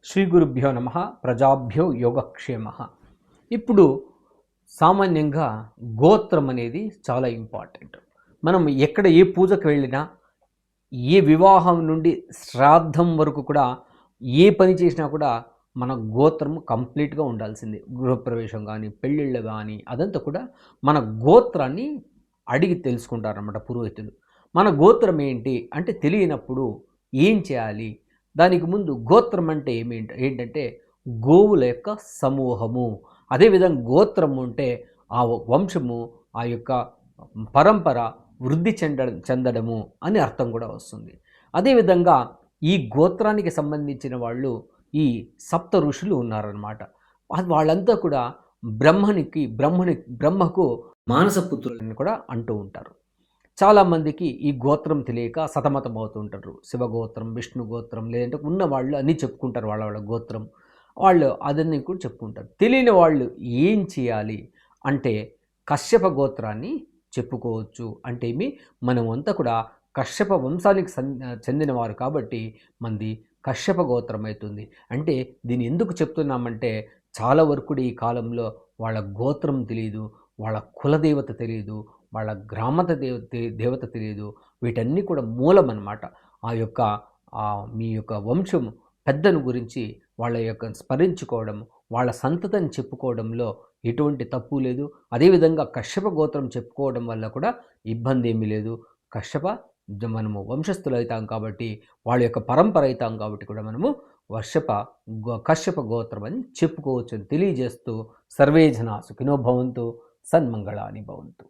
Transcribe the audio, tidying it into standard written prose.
శ్రీ గురుభ్యో నమ ప్రజాభ్యో యోగక్షేమ. ఇప్పుడు సామాన్యంగా గోత్రం అనేది చాలా ఇంపార్టెంట్. మనం ఎక్కడ ఏ పూజకు వెళ్ళినా, ఏ వివాహం నుండి శ్రాద్ధం వరకు కూడా ఏ పని చేసినా కూడా మన గోత్రం కంప్లీట్గా ఉండాల్సిందే. గృహప్రవేశం కానీ, పెళ్ళిళ్ళు కానీ అదంతా కూడా మన గోత్రాన్ని అడిగి తెలుసుకుంటారన్నమాట పురోహితులు. మన గోత్రం ఏంటి అంటే తెలియనప్పుడు ఏం చేయాలి? దానికి ముందు గోత్రం అంటే ఏంటంటే గోవుల యొక్క సమూహము. అదేవిధంగా గోత్రం ఉంటే ఆ వంశము, ఆ యొక్క పరంపర వృద్ధి చెందడము అని అర్థం కూడా వస్తుంది. అదేవిధంగా ఈ గోత్రానికి సంబంధించిన వాళ్ళు ఈ సప్త ఋషులు ఉన్నారన్నమాట. వాళ్ళంతా కూడా బ్రహ్మకు మానసపుత్రులని కూడా అంటూ ఉంటారు. చాలామందికి ఈ గోత్రం తెలియక సతమతం అవుతూ ఉంటారు. శివగోత్రం, విష్ణు గోత్రం, లేదంటే ఉన్న వాళ్ళు అన్నీ చెప్పుకుంటారు, వాళ్ళ వాళ్ళ గోత్రం వాళ్ళు అదన్నీ కూడా చెప్పుకుంటారు. తెలియని వాళ్ళు ఏం చేయాలి అంటే కశ్యప గోత్రాన్ని చెప్పుకోవచ్చు. అంటే మనమంతా కూడా కశ్యప వంశానికి చెందినవారు కాబట్టి మంది కశ్యప గోత్రం అవుతుంది. అంటే దీన్ని ఎందుకు చెప్తున్నామంటే చాలా వరకు ఈ కాలంలో వాళ్ళ గోత్రం తెలియదు, వాళ్ళ కులదేవత తెలియదు, వాళ్ళ గ్రామత దేవత తెలియదు. వీటన్నీ కూడా మూలం అన్నమాట. ఆ యొక్క మీ యొక్క వంశం పెద్దను గురించి వాళ్ళ యొక్క స్మరించుకోవడం, వాళ్ళ సంతతిని చెప్పుకోవడంలో ఎటువంటి తప్పు లేదు. అదేవిధంగా కశ్యప గోత్రం చెప్పుకోవడం వల్ల కూడా ఇబ్బంది ఏమీ లేదు. మనము వంశస్థులు అవుతాం కాబట్టి, వాళ్ళ యొక్క పరంపర అవుతాం కాబట్టి కూడా మనము కశ్యప గోత్రం అని చెప్పుకోవచ్చు అని తెలియజేస్తూ సర్వే జనా సుఖినో భవంతు, సన్మంగళాని భవంతు.